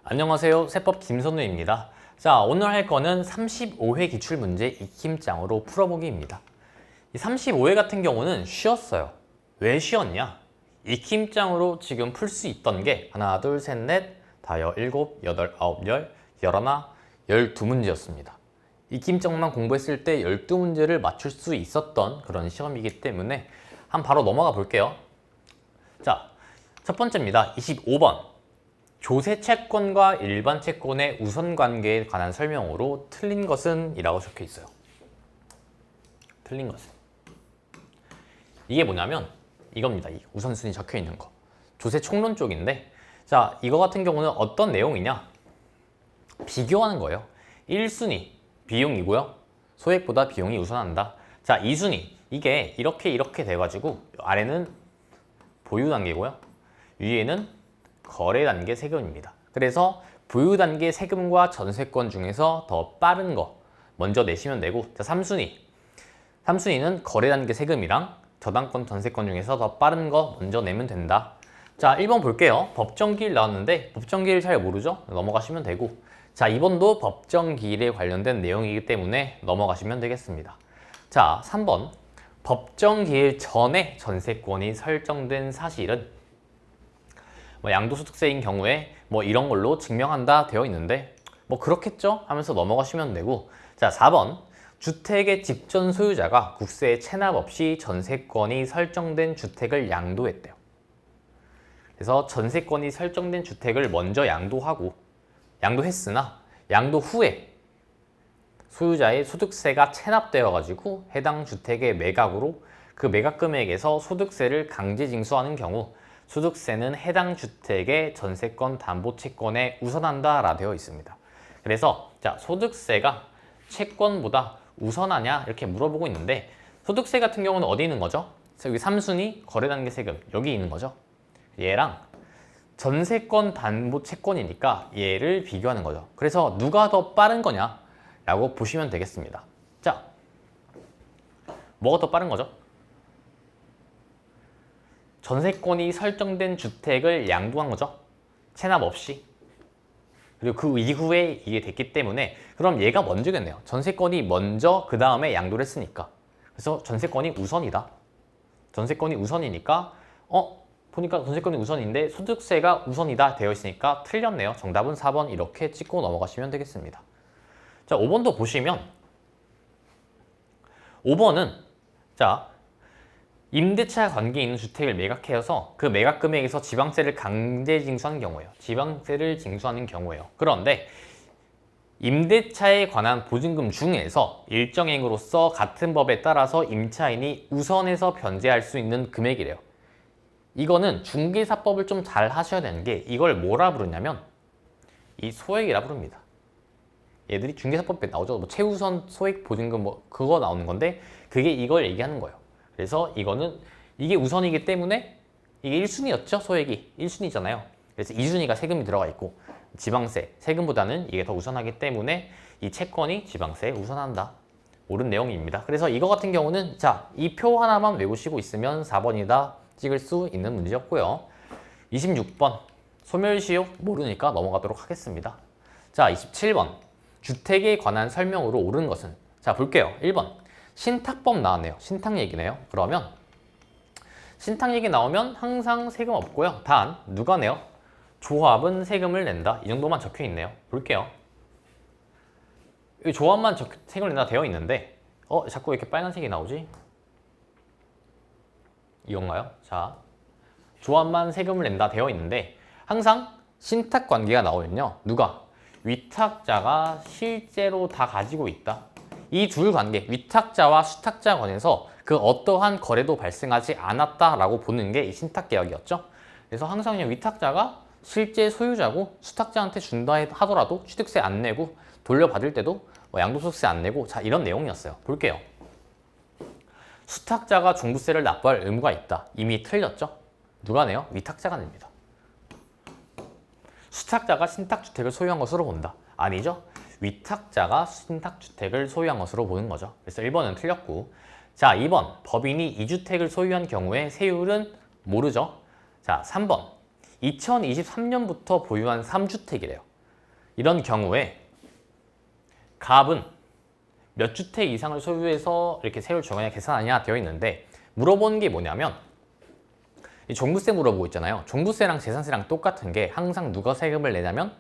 안녕하세요. 세법 김선우입니다. 자, 오늘 할 거는 35회 기출문제 익힘장으로 풀어보기입니다. 이 35회 같은 경우는 쉬웠어요. 왜 쉬웠냐? 익힘장으로 지금 풀 수 있던 게 하나, 둘, 셋, 넷, 다여, 일곱, 여덟, 아홉, 열, 열하나, 12문제였습니다. 익힘장만 공부했을 때 12문제를 맞출 수 있었던 그런 시험이기 때문에 바로 넘어가 볼게요. 자, 첫 번째입니다. 25번. 조세 채권과 일반 채권의 우선관계에 관한 설명으로 틀린 것은? 이라고 적혀 있어요. 틀린 것은. 이게 뭐냐면 이겁니다. 이 우선순위 적혀 있는 거. 조세 총론 쪽인데, 자, 이거 같은 경우는 어떤 내용이냐? 비교하는 거예요. 1순위 비용이고요. 소액보다 비용이 우선한다. 자, 2순위 이게 이렇게 돼가지고 아래는 보유 단계고요. 위에는 거래 단계 세금입니다. 그래서 보유 단계 세금과 전세권 중에서 더 빠른 거 먼저 내시면 되고, 자, 3순위는 거래 단계 세금이랑 저당권 전세권 중에서 더 빠른 거 먼저 내면 된다. 자, 1번 볼게요. 법정기일 나왔는데 법정기일 잘 모르죠? 넘어가시면 되고, 자, 2번도 법정기일에 관련된 내용이기 때문에 넘어가시면 되겠습니다. 자, 3번. 법정기일 전에 전세권이 설정된 사실은 양도소득세인 경우에 이런 걸로 증명한다 되어 있는데 그렇겠죠? 하면서 넘어가시면 되고, 자, 4번. 주택의 직전 소유자가 국세에 체납 없이 전세권이 설정된 주택을 양도했대요. 그래서 전세권이 설정된 주택을 먼저 양도했으나 양도 후에 소유자의 소득세가 체납되어 가지고 해당 주택의 매각으로 그 매각 금액에서 소득세를 강제 징수하는 경우 소득세는 해당 주택의 전세권 담보 채권에 우선한다 라 되어 있습니다. 그래서 자, 소득세가 채권보다 우선하냐 이렇게 물어보고 있는데, 소득세 같은 경우는 어디 있는 거죠? 여기 3순위 거래 단계 세금 여기 있는 거죠. 얘랑 전세권 담보 채권이니까 얘를 비교하는 거죠. 그래서 누가 더 빠른 거냐 라고 보시면 되겠습니다. 자, 뭐가 더 빠른 거죠? 전세권이 설정된 주택을 양도한 거죠. 체납 없이. 그리고 그 이후에 이게 됐기 때문에 그럼 얘가 먼저겠네요. 전세권이 먼저 그 다음에 양도를 했으니까. 그래서 전세권이 우선이다. 전세권이 우선이니까 보니까 전세권이 우선인데 소득세가 우선이다 되어 있으니까 틀렸네요. 정답은 4번 이렇게 찍고 넘어가시면 되겠습니다. 자, 5번도 보시면 5번은 자, 임대차 관계에 있는 주택을 매각해서 그 매각 금액에서 지방세를 강제 징수하는 경우예요. 지방세를 징수하는 경우예요. 그런데 임대차에 관한 보증금 중에서 일정액으로서 같은 법에 따라서 임차인이 우선해서 변제할 수 있는 금액이래요. 이거는 중개사법을 좀 잘 하셔야 되는 게, 이걸 뭐라 부르냐면 이 소액이라 부릅니다. 얘들이 중개사법에 나오죠. 최우선 소액 보증금 그거 나오는 건데 그게 이걸 얘기하는 거예요. 그래서 이거는 이게 우선이기 때문에 이게 1순위였죠. 소액이 1순위잖아요. 그래서 2순위가 세금이 들어가 있고 지방세, 세금보다는 이게 더 우선하기 때문에 이 채권이 지방세에 우선한다. 옳은 내용입니다. 그래서 이거 같은 경우는 자, 이 표 하나만 외우시고 있으면 4번이다 찍을 수 있는 문제였고요. 26번. 소멸시효 모르니까 넘어가도록 하겠습니다. 자, 27번. 주택에 관한 설명으로 옳은 것은? 자, 볼게요. 1번. 신탁법 나왔네요. 신탁 얘기네요. 그러면 신탁 얘기 나오면 항상 세금 없고요. 단 누가 내요? 조합은 세금을 낸다. 이 정도만 적혀 있네요. 볼게요. 이 조합만 세금을 낸다 되어 있는데 자꾸 이렇게 빨간색이 나오지? 이건가요? 자, 조합만 세금을 낸다 되어 있는데 항상 신탁 관계가 나오면요. 누가? 위탁자가 실제로 다 가지고 있다. 이 둘 관계, 위탁자와 수탁자 간에서 그 어떠한 거래도 발생하지 않았다라고 보는 게 이 신탁계약이었죠. 그래서 항상 그냥 위탁자가 실제 소유자고 수탁자한테 준다 하더라도 취득세 안 내고 돌려받을 때도 양도소득세 안 내고, 자, 이런 내용이었어요. 볼게요. 수탁자가 종부세를 납부할 의무가 있다. 이미 틀렸죠? 누가 내요? 위탁자가 냅니다. 수탁자가 신탁주택을 소유한 것으로 본다. 아니죠? 위탁자가 신탁주택을 소유한 것으로 보는 거죠. 그래서 1번은 틀렸고, 자, 2번. 법인이 2주택을 소유한 경우에 세율은 모르죠? 자, 3번. 2023년부터 보유한 3주택이래요. 이런 경우에 갑은 몇 주택 이상을 소유해서 이렇게 세율 정하냐 계산하냐 되어 있는데 물어보는 게 뭐냐면 이 종부세 물어보고 있잖아요. 종부세랑 재산세랑 똑같은 게 항상 누가 세금을 내냐면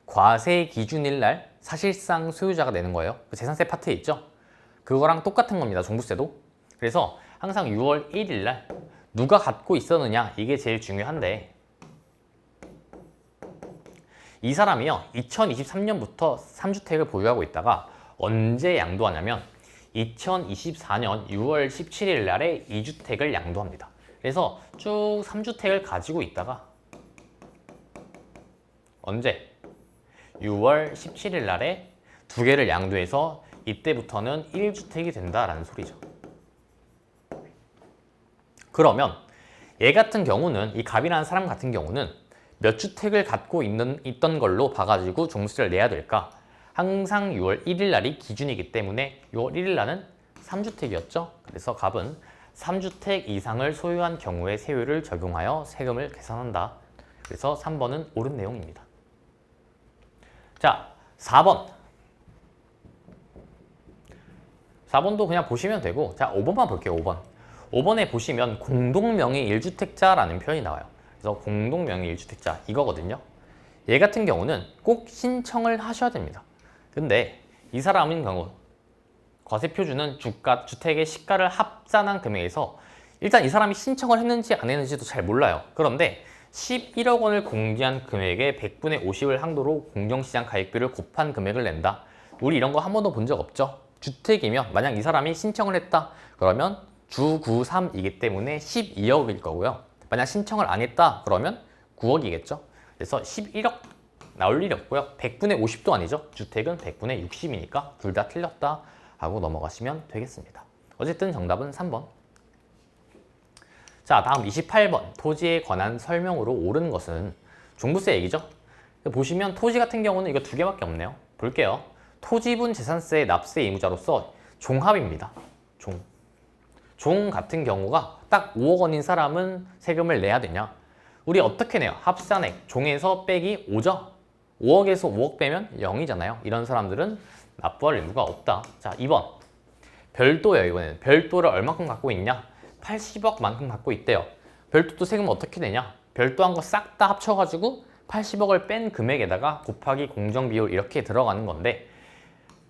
과세 기준일 날 사실상 소유자가 내는 거예요. 그 재산세 파트에 있죠. 그거랑 똑같은 겁니다. 종부세도. 그래서 항상 6월 1일 날 누가 갖고 있었느냐 이게 제일 중요한데 이 사람이요 2023년부터 3주택을 보유하고 있다가 언제 양도하냐면 2024년 6월 17일 날에 2주택을 양도합니다. 그래서 쭉 3주택을 가지고 있다가 언제? 6월 17일 날에 2개를 양도해서 이때부터는 1주택이 된다라는 소리죠. 그러면 얘 같은 경우는 이 갑이라는 사람 같은 경우는 몇 주택을 갖고 있던 걸로 봐가지고 종부세를 내야 될까? 항상 6월 1일 날이 기준이기 때문에 6월 1일 날은 3주택이었죠. 그래서 갑은 3주택 이상을 소유한 경우의 세율을 적용하여 세금을 계산한다. 그래서 3번은 옳은 내용입니다. 자, 4번. 4번도 그냥 보시면 되고 자, 5번만 볼게요. 5번. 5번에 보시면 공동명의 1주택자라는 표현이 나와요. 그래서 공동명의 1주택자 이거거든요. 얘 같은 경우는 꼭 신청을 하셔야 됩니다. 근데 이 사람인 경우 과세표준은 주택의 시가를 합산한 금액에서 일단 이 사람이 신청을 했는지 안 했는지도 잘 몰라요. 그런데 11억 원을 공제한 금액의 100분의 50을 항도로 공정시장 가입비를 곱한 금액을 낸다. 우리 이런 거 한 번도 본 적 없죠? 주택이면 만약 이 사람이 신청을 했다. 그러면 주 9, 3이기 때문에 12억일 거고요. 만약 신청을 안 했다. 그러면 9억이겠죠. 그래서 11억 나올 일이 없고요. 100분의 50도 아니죠. 주택은 100분의 60이니까 둘 다 틀렸다 하고 넘어가시면 되겠습니다. 어쨌든 정답은 3번. 자, 다음 28번. 토지에 관한 설명으로 옳은 것은 종부세 얘기죠. 보시면 토지 같은 경우는 이거 2개밖에 없네요. 볼게요. 토지분 재산세 납세 의무자로서 종합입니다. 종 같은 경우가 딱 5억 원인 사람은 세금을 내야 되냐? 우리 어떻게 내요? 합산액 종에서 빼기 5죠? 5억에서 5억 빼면 0이잖아요. 이런 사람들은 납부할 의무가 없다. 자, 2번. 별도예요. 이번에는 별도를 얼마큼 갖고 있냐? 80억만큼 갖고 있대요. 별도도 세금 어떻게 내냐? 별도한 거 싹 다 합쳐가지고 80억을 뺀 금액에다가 곱하기 공정비율 이렇게 들어가는 건데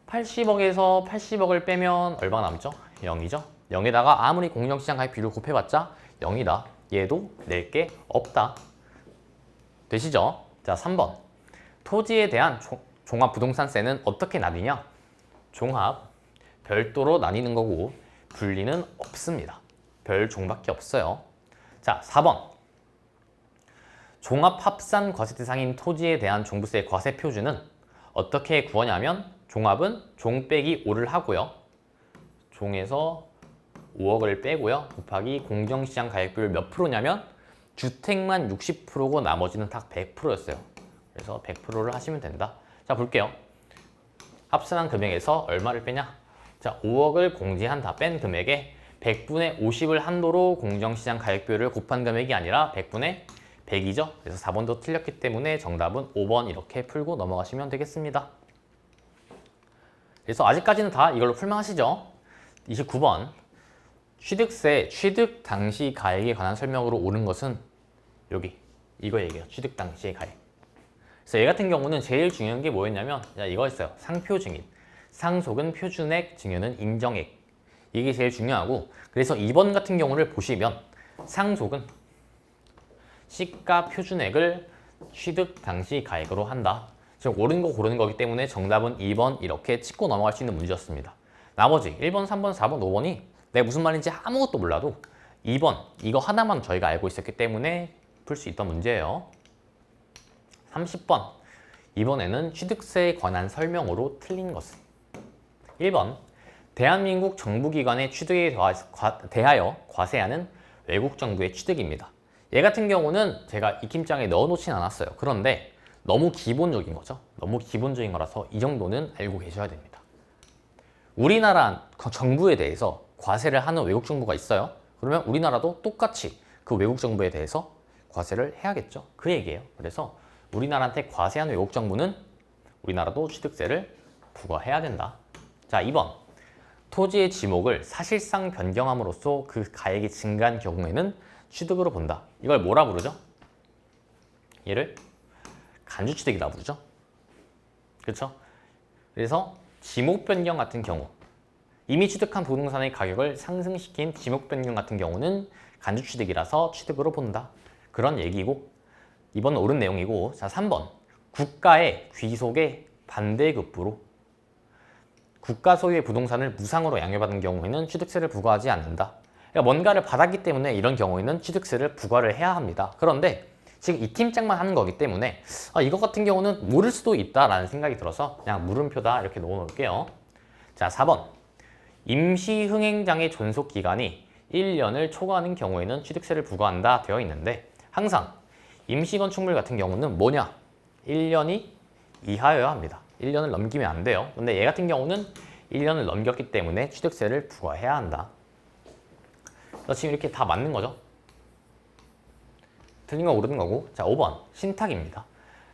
80억에서 80억을 빼면 얼마 남죠? 0이죠? 0에다가 아무리 공정시장 가입 비율을 곱해봤자 0이다. 얘도 낼 게 없다. 되시죠? 자, 3번. 토지에 대한 종합부동산세는 어떻게 나뉘냐? 종합, 별도로 나뉘는 거고 분리는 없습니다. 별 종밖에 없어요. 자, 4번. 종합합산 과세 대상인 토지에 대한 종부세 과세 표준은 어떻게 구하냐면 종합은 종 빼기 5를 하고요. 종에서 5억을 빼고요. 곱하기 공정시장 가입비율 몇 프로냐면 주택만 60%고 나머지는 다 100%였어요. 그래서 100%를 하시면 된다. 자, 볼게요. 합산한 금액에서 얼마를 빼냐? 자, 5억을 공제한 다 뺀 금액에 100분의 50을 한도로 공정시장 가입비율을 곱한 금액이 아니라 100분의 100이죠. 그래서 4번도 틀렸기 때문에 정답은 5번 이렇게 풀고 넘어가시면 되겠습니다. 그래서 아직까지는 다 이걸로 풀만하시죠? 29번. 취득세, 취득 당시 가액에 관한 설명으로 옳은 것은 여기 이거 얘기해요. 취득 당시의 가액. 그래서 얘 같은 경우는 제일 중요한 게 뭐였냐면 이거 있어요. 상표 증인. 상속은 표준액, 증여는 인정액. 이게 제일 중요하고 그래서 2번 같은 경우를 보시면 상속은 시가 표준액을 취득 당시 가액으로 한다. 즉 옳은 거 고르는 거기 때문에 정답은 2번 이렇게 짚고 넘어갈 수 있는 문제였습니다. 나머지 1번, 3번, 4번, 5번이 내가 무슨 말인지 아무것도 몰라도 2번 이거 하나만 저희가 알고 있었기 때문에 풀 수 있던 문제예요. 30번. 이번에는 취득세에 관한 설명으로 틀린 것은 1번. 대한민국 정부기관의 취득에 대하여 과세하는 외국 정부의 취득입니다. 얘 같은 경우는 제가 익힘장에 넣어놓진 않았어요. 그런데 너무 기본적인 거죠. 너무 기본적인 거라서 이 정도는 알고 계셔야 됩니다. 우리나라 정부에 대해서 과세를 하는 외국 정부가 있어요. 그러면 우리나라도 똑같이 그 외국 정부에 대해서 과세를 해야겠죠. 그 얘기예요. 그래서 우리나라한테 과세하는 외국 정부는 우리나라도 취득세를 부과해야 된다. 자, 2번. 토지의 지목을 사실상 변경함으로써 그 가액이 증가한 경우에는 취득으로 본다. 이걸 뭐라 부르죠? 얘를 간주취득이라 부르죠. 그렇죠? 그래서 지목 변경 같은 경우, 이미 취득한 부동산의 가격을 상승시킨 지목 변경 같은 경우는 간주취득이라서 취득으로 본다. 그런 얘기고, 이번은 옳은 내용이고. 자, 3번. 국가의 귀속의 반대급부로 국가 소유의 부동산을 무상으로 양해받은 경우에는 취득세를 부과하지 않는다. 그러니까 뭔가를 받았기 때문에 이런 경우에는 취득세를 부과를 해야 합니다. 그런데 지금 이 팀장만 하는 거기 때문에 이거 같은 경우는 모를 수도 있다라는 생각이 들어서 그냥 물음표다 이렇게 넣어 놓을게요. 자, 4번. 임시 흥행장의 존속 기간이 1년을 초과하는 경우에는 취득세를 부과한다 되어 있는데, 항상 임시 건축물 같은 경우는 뭐냐? 1년이 이하여야 합니다. 1년을 넘기면 안 돼요. 근데 얘 같은 경우는 1년을 넘겼기 때문에 취득세를 부과해야 한다. 지금 이렇게 다 맞는 거죠? 틀린 거 옳은 거고. 자, 5번. 신탁입니다.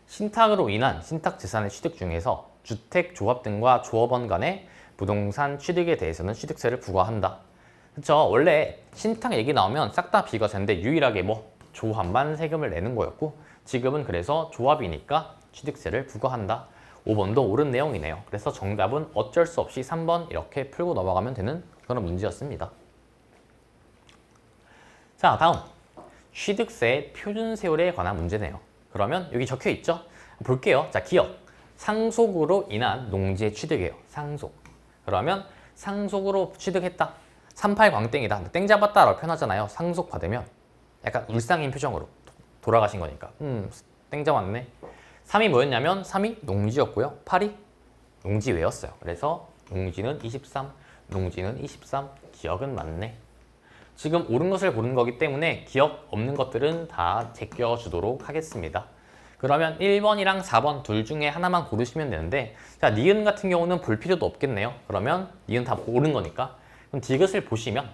신탁으로 인한 신탁 재산의 취득 중에서 주택, 조합 등과 조합원 간의 부동산 취득에 대해서는 취득세를 부과한다. 그렇죠? 원래 신탁 얘기 나오면 싹 다 비과세인데 유일하게 조합만 세금을 내는 거였고, 지금은 그래서 조합이니까 취득세를 부과한다. 5번도 옳은 내용이네요. 그래서 정답은 어쩔 수 없이 3번 이렇게 풀고 넘어가면 되는 그런 문제였습니다. 자, 다음. 취득세 표준 세율에 관한 문제네요. 그러면 여기 적혀 있죠? 볼게요. 자, 기억. 상속으로 인한 농지의 취득이에요. 상속. 그러면 상속으로 취득했다. 38광땡이다. 땡 잡았다라고 표현하잖아요. 상속 받으면 약간 울상인 표정으로 돌아가신 거니까. 땡 잡았네. 3이 뭐였냐면 3이 농지였고요. 8이 농지외였어요. 그래서 농지는 23, 농지는 23, 기억은 맞네. 지금 옳은 것을 고른 거기 때문에 기억 없는 것들은 다 제껴주도록 하겠습니다. 그러면 1번이랑 4번 둘 중에 하나만 고르시면 되는데, 자, 니은 같은 경우는 볼 필요도 없겠네요. 그러면 니은 다 옳은 거니까. 그럼 디귿을 보시면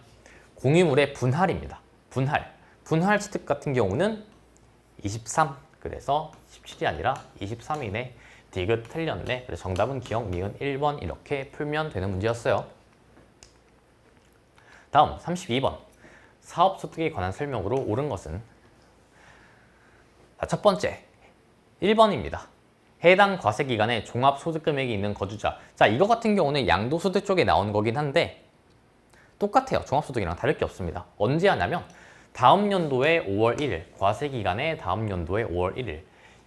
공유물의 분할입니다. 분할 취득 같은 경우는 23, 그래서 17이 아니라 23이네. 디귿 틀렸네. 그래서 정답은 기억, 니은 1번 이렇게 풀면 되는 문제였어요. 다음 32번. 사업소득에 관한 설명으로 옳은 것은? 자, 첫 번째 1번입니다. 해당 과세기간에 종합소득금액이 있는 거주자. 자, 이거 같은 경우는 양도소득 쪽에 나온 거긴 한데 똑같아요. 종합소득이랑 다를 게 없습니다. 언제 하냐면 다음 연도의 5월 1일, 과세기간의 다음 연도의 5월 1일.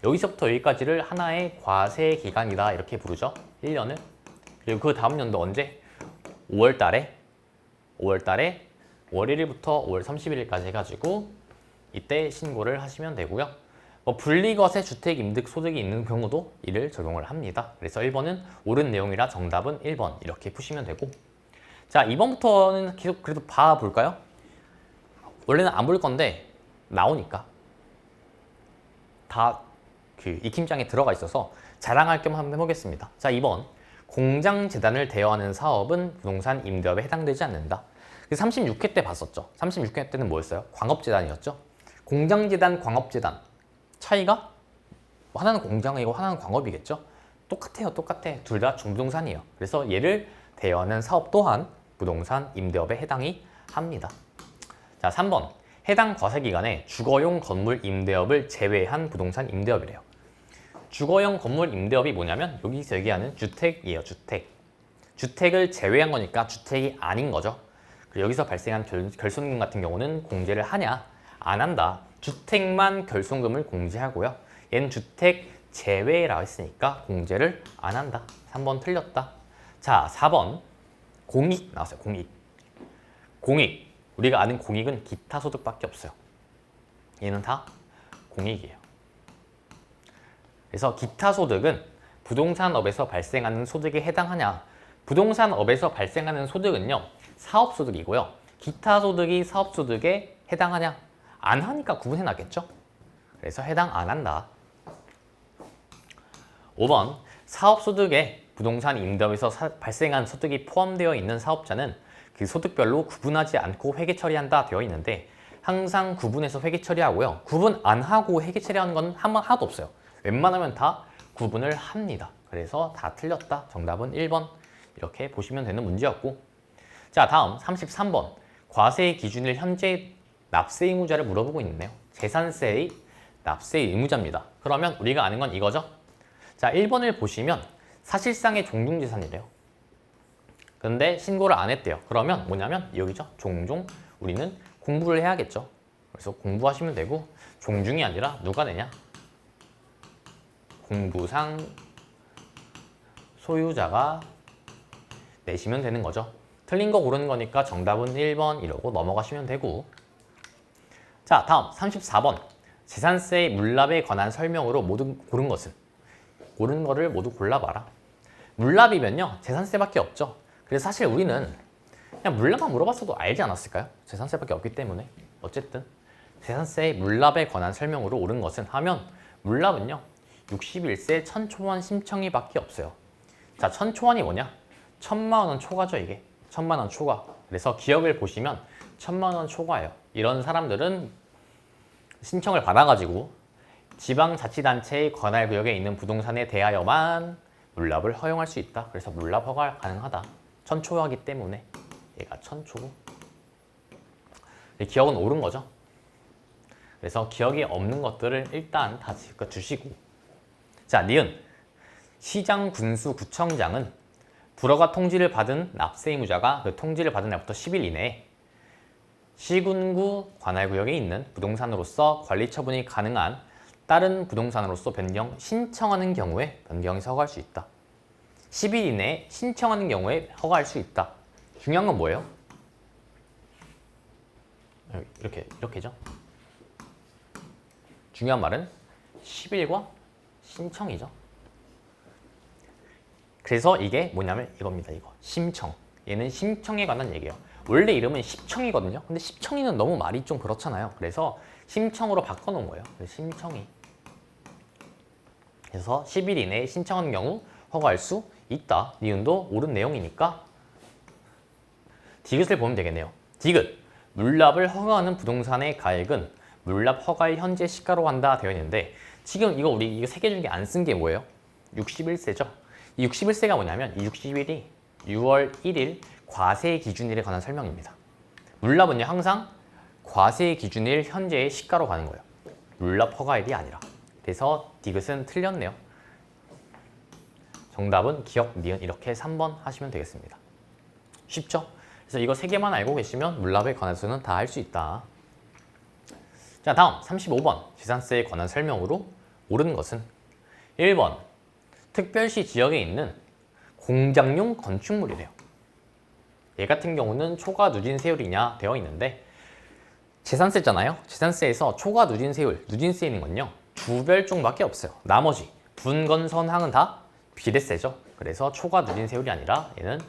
여기서부터 여기까지를 하나의 과세기간이다 이렇게 부르죠. 1년을. 그리고 그 다음 연도 언제? 5월 달에 5월 1일부터 5월 31일까지 해가지고 이때 신고를 하시면 되고요. 분리과세 주택 임득 소득이 있는 경우도 이를 적용을 합니다. 그래서 1번은 옳은 내용이라 정답은 1번 이렇게 푸시면 되고, 자, 2번부터는 계속 그래도 봐볼까요? 원래는 안 볼 건데 나오니까 다 그 익힘장에 들어가 있어서 자랑할 겸 한번 해보겠습니다. 자, 2번. 공장재단을 대여하는 사업은 부동산 임대업에 해당되지 않는다. 36회 때 봤었죠. 36회 때는 뭐였어요? 광업재단이었죠. 공장재단, 광업재단 차이가 하나는 공장이고 하나는 광업이겠죠. 똑같아요. 둘 다 중부동산이에요. 그래서 얘를 대여하는 사업 또한 부동산 임대업에 해당이 합니다. 자, 3번. 해당 과세기간에 주거용 건물 임대업을 제외한 부동산 임대업이래요. 주거용 건물 임대업이 뭐냐면 여기서 얘기하는 주택이에요. 주택을 제외한 거니까 주택이 아닌 거죠. 그리고 여기서 발생한 결손금 같은 경우는 공제를 하냐? 안 한다. 주택만 결손금을 공제하고요. 얘는 주택 제외라고 했으니까 공제를 안 한다. 3번 틀렸다. 자, 4번. 공익 나왔어요. 공익. 우리가 아는 공익은 기타 소득밖에 없어요. 얘는 다 공익이에요. 그래서 기타 소득은 부동산업에서 발생하는 소득에 해당하냐? 부동산업에서 발생하는 소득은요, 사업소득이고요. 기타 소득이 사업소득에 해당하냐? 안 하니까 구분해 놨겠죠? 그래서 해당 안 한다. 5번. 사업소득에 부동산 임대업에서 발생한 소득이 포함되어 있는 사업자는 그 소득별로 구분하지 않고 회계 처리한다 되어 있는데, 항상 구분해서 회계 처리하고요. 구분 안 하고 회계 처리하는 건 하나도 없어요. 웬만하면 다 구분을 합니다. 그래서 다 틀렸다. 정답은 1번. 이렇게 보시면 되는 문제였고, 자, 다음 33번. 과세의 기준일 현재 납세 의무자를 물어보고 있네요. 재산세의 납세 의무자입니다. 그러면 우리가 아는 건 이거죠? 자, 1번을 보시면 사실상의 종중재산이래요. 근데 신고를 안 했대요. 그러면 뭐냐면 여기죠. 종종 우리는 공부를 해야겠죠. 그래서 공부하시면 되고, 종중이 아니라 누가 내냐? 공부상 소유자가 내시면 되는 거죠. 틀린 거 고르는 거니까 정답은 1번 이러고 넘어가시면 되고, 자, 다음 34번. 재산세의 물납에 관한 설명으로 모두 고른 것은? 고른 거를 모두 골라봐라. 물납이면요, 재산세밖에 없죠. 그래서 사실 우리는 그냥 물납만 물어봤어도 알지 않았을까요? 재산세밖에 없기 때문에. 어쨌든 재산세의 물납에 관한 설명으로 옳은 것은 하면, 물납은요 61세 1000초원 심청이밖에 없어요. 자, 1000초원이 뭐냐? 1000만 원 초과죠. 이게 1000만 원 초과. 그래서 기억을 보시면 1000만 원 초과예요. 이런 사람들은 신청을 받아가지고 지방자치단체의 관할구역에 있는 부동산에 대하여만 물납을 허용할 수 있다. 그래서 물납 허가 가능하다. 1000초하기 때문에 얘가 1000초고, 기억은 옳은 거죠. 그래서 기억이 없는 것들을 일단 다 주시고, 자, 니은. 시장, 군수, 구청장은 불허가 통지를 받은 납세 의무자가 그 통지를 받은 날부터 10일 이내에 시군구 관할구역에 있는 부동산으로서 관리 처분이 가능한 다른 부동산으로서 변경 신청하는 경우에 변경이 허가할 수 있다. 10일 이내에 신청하는 경우에 허가할 수 있다. 중요한 건 뭐예요? 이렇게죠. 중요한 말은 10일과 신청이죠. 그래서 이게 뭐냐면 이겁니다. 이거 심청. 얘는 심청에 관한 얘기예요. 원래 이름은 십청이거든요. 근데 십청이는 너무 말이 좀 그렇잖아요. 그래서 심청으로 바꿔놓은 거예요. 심청이. 그래서 10일 이내에 신청하는 경우 허가할 수 있다. 니은도 옳은 내용이니까 디귿을 보면 되겠네요. 디귿. 물납을 허가하는 부동산의 가액은 물납 허가의 현재 시가로 한다 되어 있는데, 지금 이거 우리 이거 3개 중에 안 쓴 게 뭐예요? 61세죠. 이 61세가 뭐냐면 이 60일이 6월 1일 과세 기준일에 관한 설명입니다. 물납은요 항상 과세 기준일 현재의 시가로 가는 거예요. 물납 허가일이 아니라. 그래서 디귿은 틀렸네요. 정답은 기억, 니은 이렇게 3번 하시면 되겠습니다. 쉽죠? 그래서 이거 3개만 알고 계시면 물납에 관해서는 다 할 수 있다. 자, 다음 35번. 재산세에 관한 설명으로 옳은 것은? 1번. 특별시 지역에 있는 공장용 건축물이래요. 얘 같은 경우는 초과 누진 세율이냐 되어 있는데, 재산세잖아요. 재산세에서 초과 누진 세율, 누진세인 건요 2별종밖에 없어요. 나머지 분건선항은 다 비례세죠. 그래서 초과 누진 세율이 아니라 얘는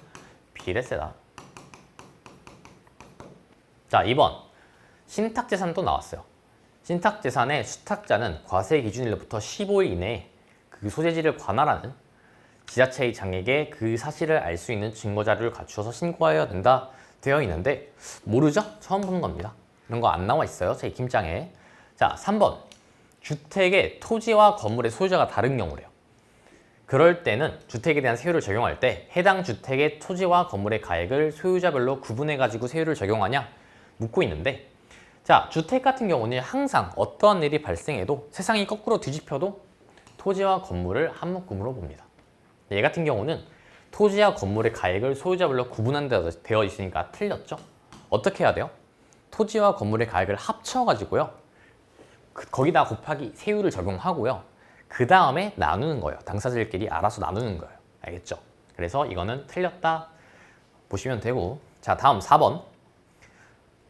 비례세다. 자, 2번. 신탁재산도 나왔어요. 신탁재산의 수탁자는 과세 기준일로부터 15일 이내에 그 소재지를 관할하는 지자체의 장에게 그 사실을 알 수 있는 증거자료를 갖추어서 신고해야 된다 되어 있는데, 모르죠? 처음 보는 겁니다. 이런 거 안 나와 있어요. 제 김장에. 자, 3번. 주택의 토지와 건물의 소유자가 다른 경우래요. 그럴 때는 주택에 대한 세율을 적용할 때 해당 주택의 토지와 건물의 가액을 소유자별로 구분해가지고 세율을 적용하냐 묻고 있는데, 자, 주택 같은 경우는 항상 어떠한 일이 발생해도 세상이 거꾸로 뒤집혀도 토지와 건물을 한 묶음으로 봅니다. 얘 같은 경우는 토지와 건물의 가액을 소유자별로 구분한다 되어 있으니까 틀렸죠? 어떻게 해야 돼요? 토지와 건물의 가액을 합쳐가지고요. 거기다 곱하기 세율을 적용하고요. 그 다음에 나누는 거예요. 당사자들끼리 알아서 나누는 거예요. 알겠죠? 그래서 이거는 틀렸다 보시면 되고, 자, 다음 4번.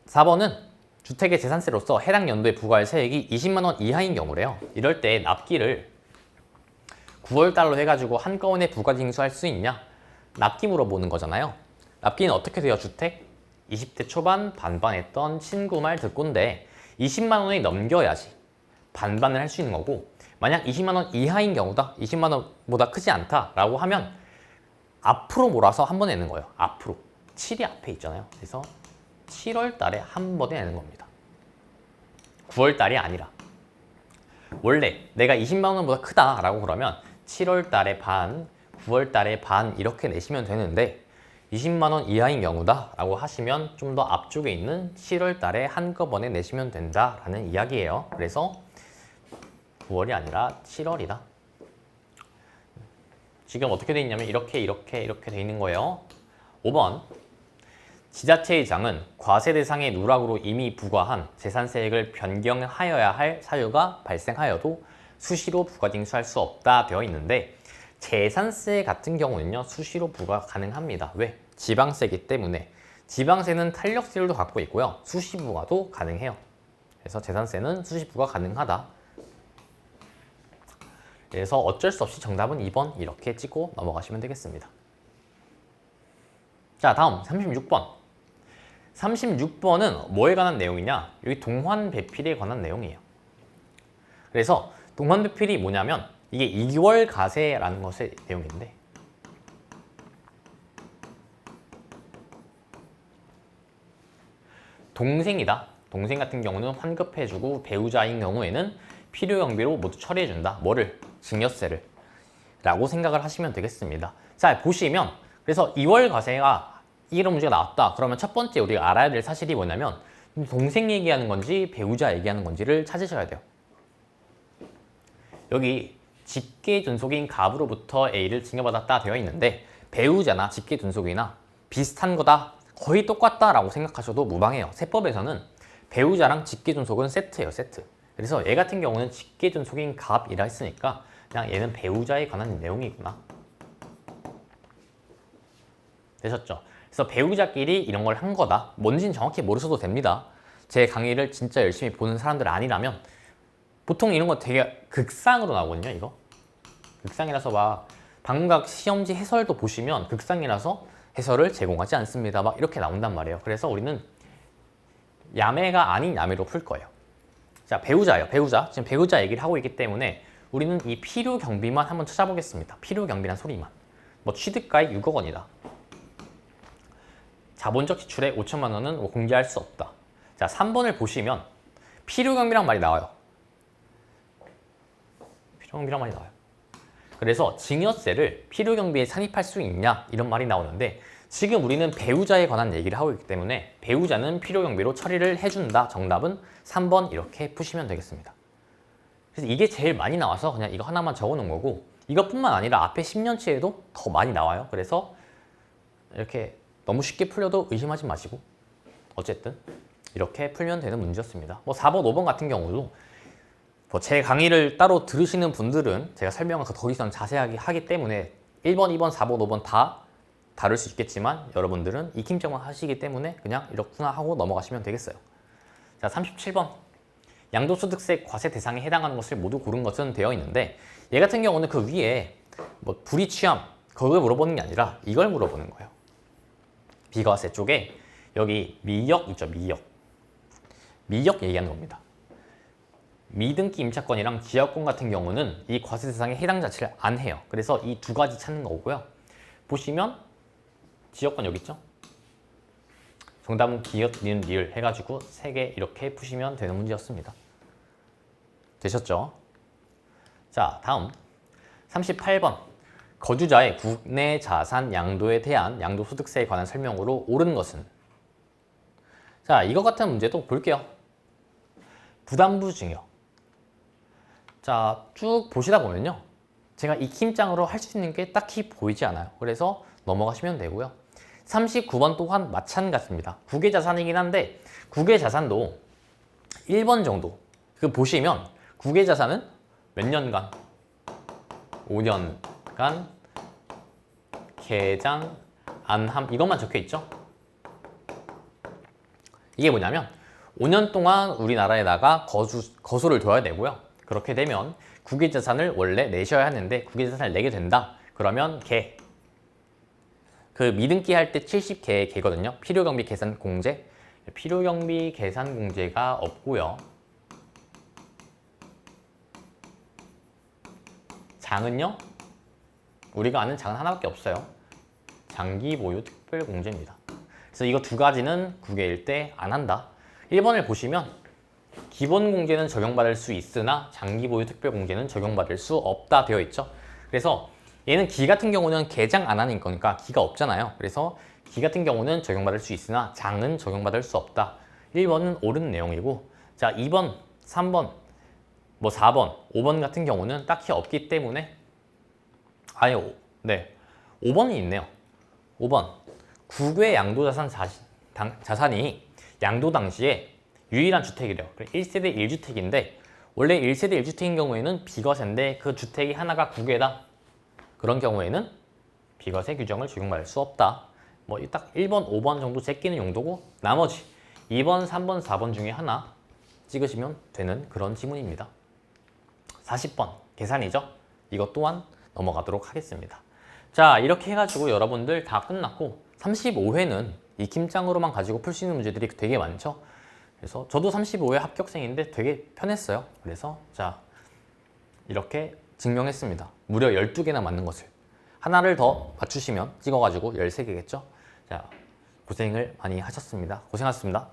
4번은 주택의 재산세로서 해당 연도에 부과할 세액이 20만 원 이하인 경우래요. 이럴 때 납기를 9월달로 해가지고 한꺼번에 부가징수할 수 있냐? 납기 물어보는 거잖아요. 납기는 어떻게 돼요? 주택? 20대 초반 반반했던 친구 말 듣고인데 20만 원이 넘겨야지 반반을 할 수 있는 거고, 만약 20만 원 이하인 경우다, 20만 원보다 크지 않다라고 하면 앞으로 몰아서 한 번에 내는 거예요. 앞으로. 7이 앞에 있잖아요. 그래서 7월 달에 한 번에 내는 겁니다. 9월 달이 아니라. 원래 내가 20만 원보다 크다라고 그러면 7월 달에 반, 9월 달에 반 이렇게 내시면 되는데 20만 원 이하인 경우다 라고 하시면 좀 더 앞쪽에 있는 7월 달에 한꺼번에 내시면 된다라는 이야기예요. 그래서 9월이 아니라 7월이다. 지금 어떻게 돼 있냐면 이렇게 돼 있는 거예요. 5번. 지자체의장은 과세 대상의 누락으로 이미 부과한 재산세액을 변경하여야 할 사유가 발생하여도 수시로 부과 징수할 수 없다 되어 있는데 재산세 같은 경우는요 수시로 부과 가능합니다. 왜? 지방세이기 때문에. 지방세는 탄력세율도 갖고 있고요. 수시 부과도 가능해요. 그래서 재산세는 수시 부과 가능하다. 그래서 어쩔 수 없이 정답은 2번 이렇게 찍고 넘어가시면 되겠습니다. 자, 다음 36번. 36번은 뭐에 관한 내용이냐? 여기 동환배필에 관한 내용이에요. 그래서 동환배필이 뭐냐면 이게 2월 가세라는 것의 내용인데 동생이다. 동생 같은 경우는 환급해주고 배우자인 경우에는 필요경비로 모두 처리해준다. 뭐를? 증여세를 라고 생각을 하시면 되겠습니다. 자, 보시면 그래서 2월 가세가 이런 문제가 나왔다. 그러면 첫 번째 우리가 알아야 될 사실이 뭐냐면 동생 얘기하는 건지 배우자 얘기하는 건지를 찾으셔야 돼요. 여기 직계존속인 갑으로부터 A를 증여받았다 되어 있는데 배우자나 직계존속이나 비슷한 거다, 거의 똑같다 라고 생각하셔도 무방해요. 세법에서는 배우자랑 직계존속은 세트예요. 세트. 그래서 얘 같은 경우는 직계존속인 갑이라 했으니까 그냥 얘는 배우자에 관한 내용이구나. 되셨죠? 그래서 배우자끼리 이런 걸 한 거다. 뭔지는 정확히 모르셔도 됩니다. 제 강의를 진짜 열심히 보는 사람들 아니라면 보통 이런 거 되게 극상으로 나오거든요. 이거 극상이라서 막 방각 시험지 해설도 보시면 극상이라서 해설을 제공하지 않습니다. 막 이렇게 나온단 말이에요. 그래서 우리는 야매가 아닌 야매로 풀 거예요. 자, 배우자예요. 배우자. 지금 배우자 얘기를 하고 있기 때문에 우리는 이 필요 경비만 한번 찾아보겠습니다. 필요 경비란 소리만. 뭐 취득가액 6억 원이다. 자본적 지출액 5천만 원은 뭐 공개할 수 없다. 자, 3번을 보시면 필요 경비란 말이 나와요. 필요 경비란 말이 나와요. 그래서 증여세를 필요 경비에 산입할 수 있냐 이런 말이 나오는데 지금 우리는 배우자에 관한 얘기를 하고 있기 때문에 배우자는 필요 경비로 처리를 해준다. 정답은 3번 이렇게 푸시면 되겠습니다. 그래서 이게 제일 많이 나와서 그냥 이거 하나만 적어 놓은 거고 이것뿐만 아니라 앞에 10년치에도 더 많이 나와요. 그래서 이렇게 너무 쉽게 풀려도 의심하지 마시고 어쨌든 이렇게 풀면 되는 문제였습니다. 뭐 4번, 5번 같은 경우도 뭐 제 강의를 따로 들으시는 분들은 제가 설명을 더 이상 자세하게 하기 때문에 1번, 2번, 4번, 5번 다 다룰 수 있겠지만 여러분들은 익힘정만 하시기 때문에 그냥 이렇구나 하고 넘어가시면 되겠어요. 자, 37번. 양도소득세 과세 대상에 해당하는 것을 모두 고른 것은 되어 있는데 얘 같은 경우는 그 위에 뭐 불이취함 그걸 물어보는 게 아니라 이걸 물어보는 거예요. 비과세 쪽에 여기 미역 있죠. 미역 얘기하는 겁니다. 미등기 임차권이랑 지역권 같은 경우는 이 과세 대상에 해당 자체를 안 해요. 그래서 이 두 가지 찾는 거고요. 보시면 지역권 여기 있죠. 정답은 기역, 니은, 리을 해가지고 3개 이렇게 푸시면 되는 문제였습니다. 되셨죠? 자, 다음 38번. 거주자의 국내 자산 양도에 대한 양도소득세에 관한 설명으로 옳은 것은? 자, 이거 같은 문제도 볼게요. 부담부 증여. 자, 쭉 보시다 보면요. 제가 익힘장으로 할 수 있는 게 딱히 보이지 않아요. 그래서 넘어가시면 되고요. 39번 또한 마찬가지입니다. 국외자산이긴 한데 국외자산도 1번 정도 그 보시면 국외자산은 몇 년간? 5년간 개장 안함 이것만 적혀 있죠. 이게 뭐냐면 5년 동안 우리나라에다가 거소를 둬야 되고요. 그렇게 되면 국외자산을 원래 내셔야 하는데 국외자산을 내게 된다. 그러면 그 미등기 할 때 70개의 개거든요. 필요경비 계산 공제. 필요경비 계산 공제가 없고요. 장은요? 우리가 아는 장은 하나밖에 없어요. 장기 보유 특별 공제입니다. 그래서 이거 두 가지는 국외일 때 안 한다. 1번을 보시면 기본 공제는 적용받을 수 있으나 장기 보유 특별 공제는 적용받을 수 없다 되어 있죠. 그래서 얘는 기 같은 경우는 개장 안 하는 거니까 기가 없잖아요. 그래서 기 같은 경우는 적용받을 수 있으나 장은 적용받을 수 없다. 1번은 옳은 내용이고, 자 2번, 3번, 뭐 4번, 5번 같은 경우는 딱히 없기 때문에 네 5번이 있네요. 5번 국외 양도자산 자산이 양도 당시에 유일한 주택이래요. 1세대 1주택인데 원래 1세대 1주택인 경우에는 비과세인데 그 주택이 하나가 국외다. 그런 경우에는 비과세 규정을 적용받을 수 없다. 뭐 딱 1번, 5번 정도 제끼는 용도고 나머지 2번, 3번, 4번 중에 하나 찍으시면 되는 그런 지문입니다. 40번 계산이죠. 이것 또한 넘어가도록 하겠습니다. 자 이렇게 해가지고 여러분들 다 끝났고 35회는 익힘장으로만 가지고 풀 수 있는 문제들이 되게 많죠. 그래서 저도 35회 합격생인데 되게 편했어요. 그래서 자 이렇게 증명했습니다. 무려 12개나 맞는 것을. 하나를 더 맞추시면 찍어가지고 13개겠죠. 자 고생을 많이 하셨습니다. 고생하셨습니다.